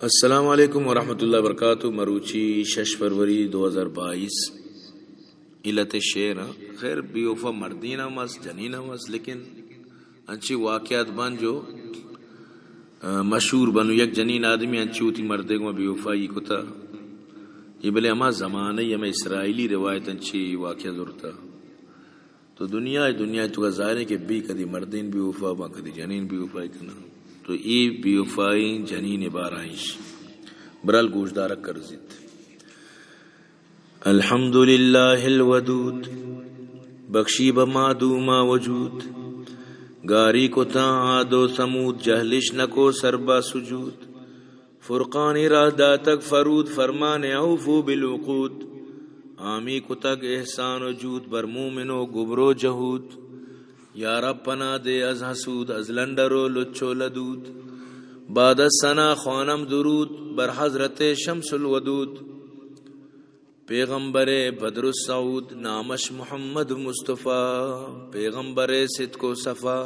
السلام علیکم ورحمۃ اللہ وبرکاتہ. مروچی 6 فروری 2022 علت شعر خیر بیوفا مردینہ مس جنینہ مس لیکن انچی واقعات بن جو مشہور بنو یک جنین آدمی انچی ہوتی مردے کو بیوفا یہ کتا یہ بلے ہما زمانے ہمیں اسرائیلی روایت انچی واقعہ ضرورتا تو دنیا تو ظاہر ہے کہ بھی کدی مردین بیوفا با کدی جنین بیوفا کنا تو ای بیوفائی جنین بارائش برال گوشدارک کرزید. الحمدللہ الودود بخشی بمعدوما وجود گاری کو تا عاد و ثمود جہلش نکو سربا سجود فرقان راہ داتک فرود فرمان اوفو بالعقود آمی کو تک احسان و جود بر مومن و گبرو جہود یا رب پناہ دے از حسود از لنڈرو لچو لدود بعد الثنا خوانم درود بر حضرت شمس الودود پیغمبر بدر السعود نامش محمد مصطفیٰ پیغمبر صدق و صفا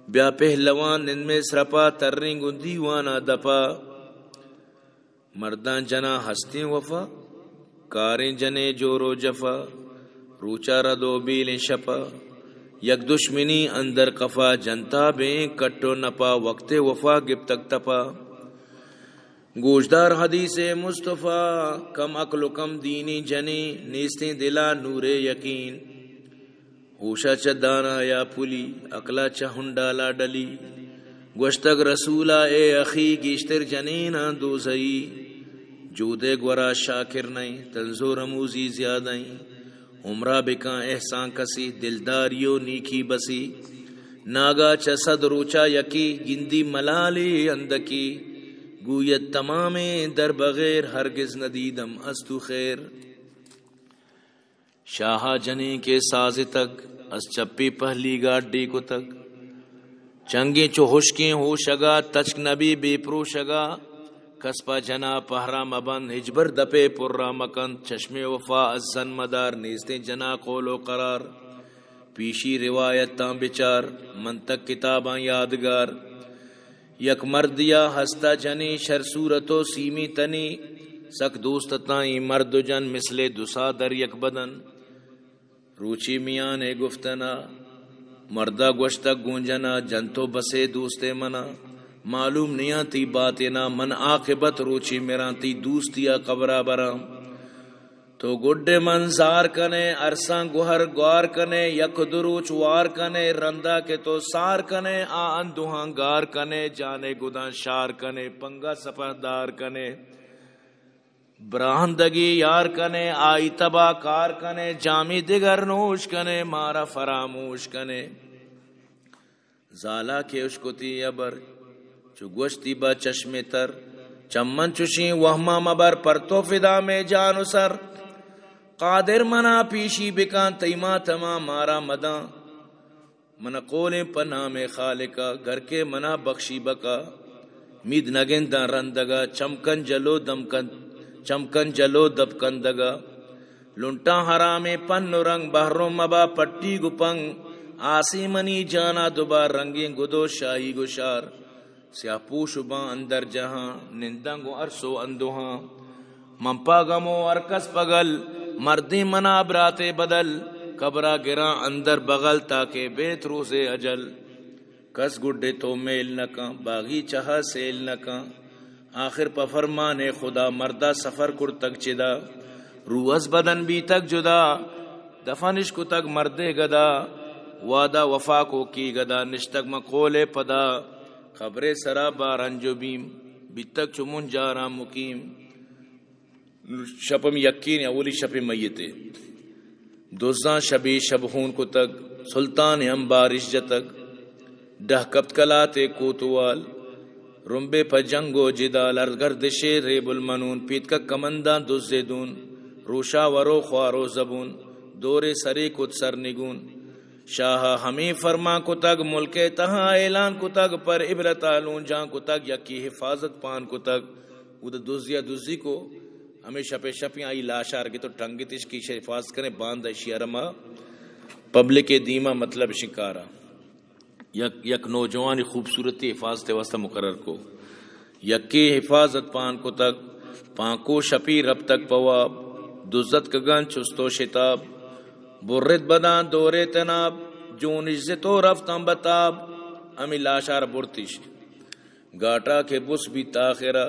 بیا پہلوان ان میں سرپا ترنگ دیوانا دپا مردان جنا ہستیں وفا کاریں جنے جورو جفا روچا ردو بیل شپا یک دشمنی اندر قفا جنتا بیں کٹو نپا وقت وفا گب تک تپا گوشدار حدیث مصطفیٰ کم عقل و کم دینی جنی نیستیں دلا نور یقین ہوشا چ دانا یا پلی عقلا چ ہنڈالا ڈلی گوشتک رسولا اے اخی گیشتر جنینا دوزئی جودے گورا شاکر نہیں تنزو رموزی زیادہیں عمرہ بکا احسان کسی دلداریو نیکی بسی ناگا چسد روچا یکی گندی ملالی اندکی گویت تمام در بغیر ہرگز ندیدم استو خیر شاہا جنے کے ساز تک اس چپی پہلی گاڑی کو تک چنگیں چو ہوشکیں ہوشگا تچک نبی بے پروشگا کسپا جنا پہرا مبند ہجبر دپے پرا مکن چشم وفا ازن مدار نیستیں جنا قول و قرار پیشی روایت تاں بچار منطق کتاباں یادگار یک مردیا ہستا جنی شر صورتو سیمی تنی سک دوست تائیں مرد جن مثل دسا در یک بدن روچی میاں نے گفتنا مردہ گوشتک گونجنا جنتو بسے دوست منا معلوم نہیں تی باتنا من عاقبت روچی میرانتی دوستیا قبرہ برام تو گڈے منظار کنے ارساں گوہر گوار کنے یک دروچ وار کنے رندہ کے تو سار کنے آن دوہاں گار کنے جانے گداں شار کنے پنگا سپہدار کنے براہندگی یار کنے آئی تبا کار کنے جامی دگر نوش کنے مارا فراموش کنے زالا کے اشکتی ابر چو گوشتی با چشم تر چمن چوشیں وہما مبر پر تو فدا میں جان سر قادر منا پیشی بکان تیما تما مارا مداں من قولیں پناہ میں خالقا گھر کے منا بخشی بکا مید نگندہ رندگا چمکن جلو دب کندگا لنٹا حرام پن رنگ بہرو مبا پٹی گپنگ آسی منی جانا دوبار رنگیں گدو شاہی گشار سیاہ پوش باں اندر جہاں نندنگو ارسو اندوہاں منپا گمو ارکس پگل مردی منا براتے بدل قبرہ گراں اندر بغل تاکہ بیت روز اجل کس گڈے تو میل نکاں باغی چہا سیل نکاں آخر پا فرمان خدا مردہ سفر کر تک چدا روز بدن بھی تک جدا دفنش کو تک مردے گدا وعدہ وفا کو کی گدا نشتک مقول پدا خبر سرا بارنجو بیم بیتک چمون جارا مقیم شپم یقین اولی شپ میتے دوزاں شبی شبہون کو تک سلطان ہم بارش جتک ڈہ کپت کلاتے کوتوال رمبے پا جنگو جدال ارگردش ریب المنون پیت کا کمندان دزدون روشا ورو خوارو زبون دور سری کت سر نگون شاہ ہمیں فرما کو تک ملک تہاں اعلان کو تک پر عبرت آلون جان کو تک یکی حفاظت پان کو تک ادھا دوزیا دوزی کو ہمیں شپے شپیں آئی لاشار کے تو ٹنگی تیش کی حفاظت کریں باندھ شیرما پبلک دیما مطلب شکارا یک نوجوان خوبصورتی حفاظت واسطہ مقرر کو یکی حفاظت پان کو تک پانکو شپی رب تک پواب دزت کگن چستو شتاب برت بدان دورے تناب جون عزتو رفتم بتاب امی لاشار برتیش گاٹا کے بس بھی تاخرہ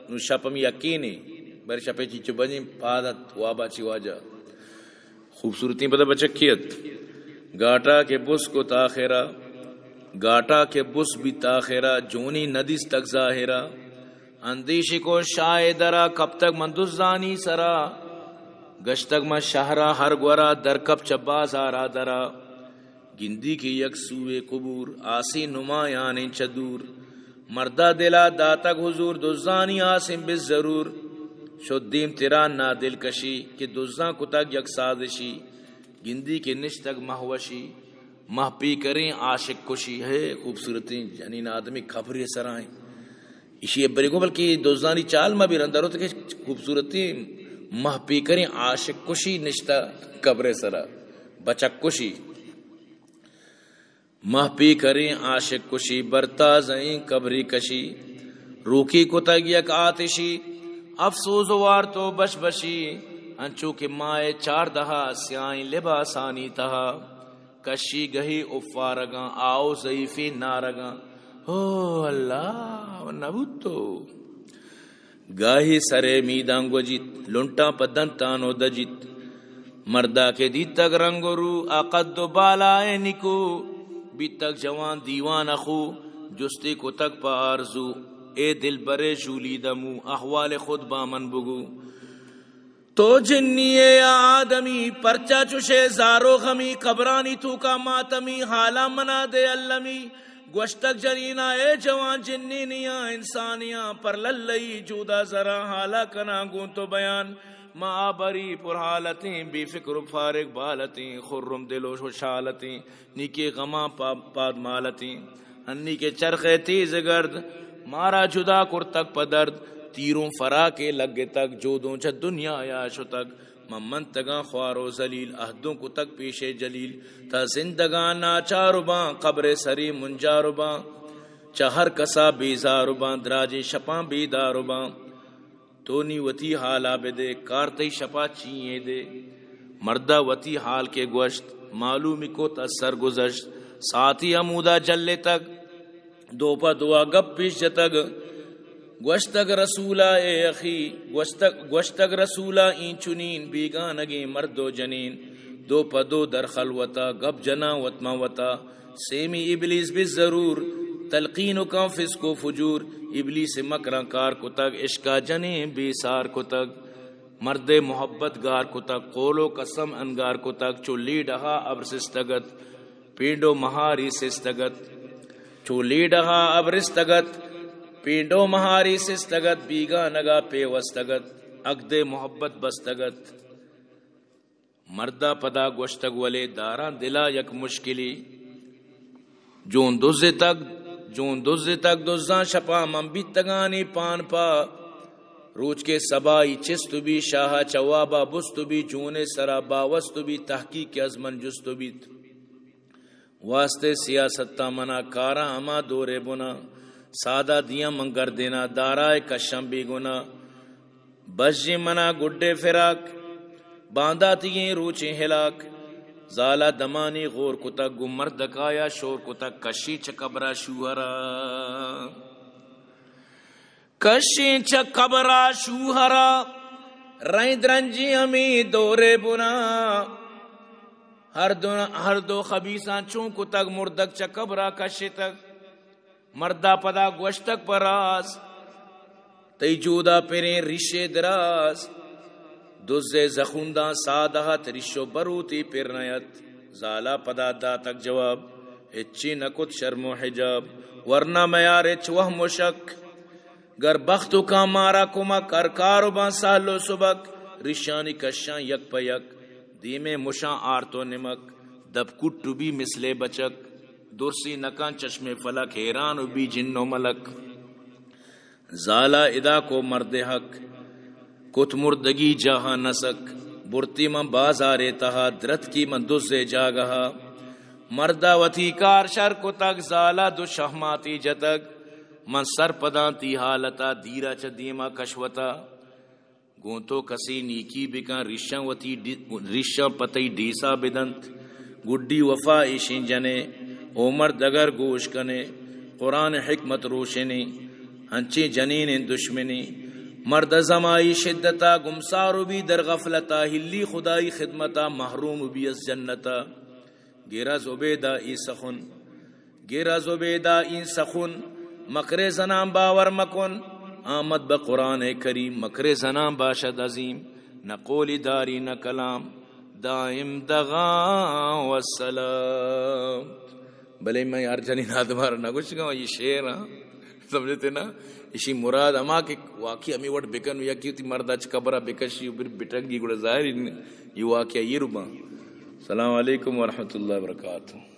نو شپم یقینی بر شپے چیچو بنی پادت وابا چی واجا خوبصورتی پتہ بچکیت گاٹا کے بس کو تاخرہ گاٹا کے بس بھی تاخرہ جونی ندیس تک ظاہرہ اندیشی کو شاہدرا کب تک من دزانی سرا گشتک من شہرہ ہر گورا در کب چباز آرا درا گندی کی یک سوئے قبور آسی نمایان چدور مردہ دلا داتک حضور دزانی آسم بس ضرور شدیم تیرا نا دل کشی کہ دزاں کتک یک سازشی گندی کے نشتک مہوشی مہ پی کریں عاشق کشی ہے خوبصورتی جنین آدمی خبری سرائیں اسی بری کو بلکہ دوزانی چال میں بھی رندر ہوتا کہ خوبصورتی مہ پی کریں عاشق کشی نشتہ قبر سرا بچک کشی مہ پی کریں عاشق کشی برتا زئیں قبری کشی روکی کو تگ یک آتشی افسوس وار تو بش بشی انچو کے مائے چار دہا سیائیں لباسانی تہا کشی گہی افارگاں آؤ ضعیفی نارگاں او اللہ نبوتو گاہی سرے میدان گوجیت لنٹا پدن تانو دجیت مردہ کے دی تک رنگ رو اقد بالائے نکو بی تک جوان دیوان اخو جستی کو تک پا آرزو اے دل برے شولی دمو احوال خود بامن بگو تو جنی یا آدمی پرچا چشے زارو غمی قبرانی تو کا ماتمی حالا منا دے اللمی گوشتک جنینا اے جوان جنی نیا انسانیاں پر للئی جودا ذرا حالا کنا گون تو بیان ما بری پر حالتیں بی فکر فارغ بالتیں خرم دل و خوشحالتیں نیکی غما پاد مالتیں انی کے چرخے تیز گرد مارا جدا کر تک پدرد تیروں فرا کے لگے تک جو دوں چھ دنیا عیاشو تک ممن تگاں خوارو ذلیل عہدوں کو تک پیشے جلیل تا زندگان ناچارو باں قبر سری منجارو باں چہر کسا بیزارو باں دراجے شپاں بیدارو باں تو نی وتی حالا بدے کارتی شپا چیئے دے مردہ وتی حال کے گوشت معلومی کو تاثر گزشت ساتھی عمودہ جلے تک دو پا دعا گپ پیش جتگ گوشتگ رسولہ اے اخی گوشتگ رسولہ این چنین بیگانگی مرد و جنین دو پا دو در خلوتا گپ جنا وطما وطا سیمی ابلیس بھی ضرور تلقین کا فسق و فجور ابلیس مکران کار کو تک عشقا جنے بے سار کو تک مرد محبت گار کو تک قول و قسم انگار کو تک چولی ڈہا ابر سستگت پینڈو مہاری سستگت چولی ڈہا ابر سستگت پینڈو مہاری سستگت بیگا نگا پے وستگت اگد محبت بستگت مردہ پدا گوشتگ ولے داران دلا یک مشکلی جون دوزے تک دوزاں شپا من بیت تگانی پان پا روچ کے سبائی چستو بھی شاہ چوابا بستو بھی جونے سرا باوستو بھی تحقیق ازمن جستو بھی واسطے سیاستہ منا کارا اما دورے بنا سادہ دیا منگر دینا دارائے کشم بھی گنا بس جی منا گڈے فراق باندھا تیئیں روچیں ہلاک زالا دمانی غور کتا گمر دکایا شور کتا کشی چکبرا شوہرا کشی چکبرا شوہرا رائد رنجی ہمیں دورے بنا ہر دو خبیصان چون کتک مردک چکبرا کشی تک مردہ پدا گوشتک پراز تی جودا پیریں ریشے دراز دوزے زخوندہ سادہت ریشو بروتی پرنیت زالا پدا دا تک جواب اچھی نکت شرم و حجاب ورنہ میار اچ وہم و شک گر بختو کا مارا کمک ارکارو بان سالو سبک ریشانی کشاں یک پا یک دیمے مشاں آرتو نمک دب کٹو بھی مثلے بچک درسی نکان چشم فلک حیران بھی جن و ملک زالا ادا کو مرد حق کت مردگی جہاں نسک برتی من بازار تہا درت کی من دوزے جاگہا مردہ وتی کار شر کو تک زالا دو شہماتی جتک من سر پدا تی حالتا دیرا چ دیما کشوتا گونتو کسی نیکی بکن ریشا پتی ڈیسا بدنت گڈی وفا ایشین جنے عمر دگر گوش کنے قرآن حکمت روشنی ہنچے جنین دشمنی مرد زمائی شدتا گمسارو بھی در غفلتا ہلی خدائی خدمتا محروم بھی از جنتا گیرا زبیدہ ای سخن مکر زنام باور مکن آمد بقرآن کریم مکر زنام باشد عظیم نہ قولی داری نہ کلام دائم دغا والسلام. بھلے میں یار جنی نادمار نہ کچھ کہوں یہ شعر ہاں سمجھتے نا اسی مراد اما کہ واقعی امی وٹ بکن یا کیوں تی مرد اچ کبرہ بکشی پھر بٹک گی گڑا ظاہر یہ واقعہ یہ ربا. السلام علیکم ورحمۃ اللہ وبرکاتہ.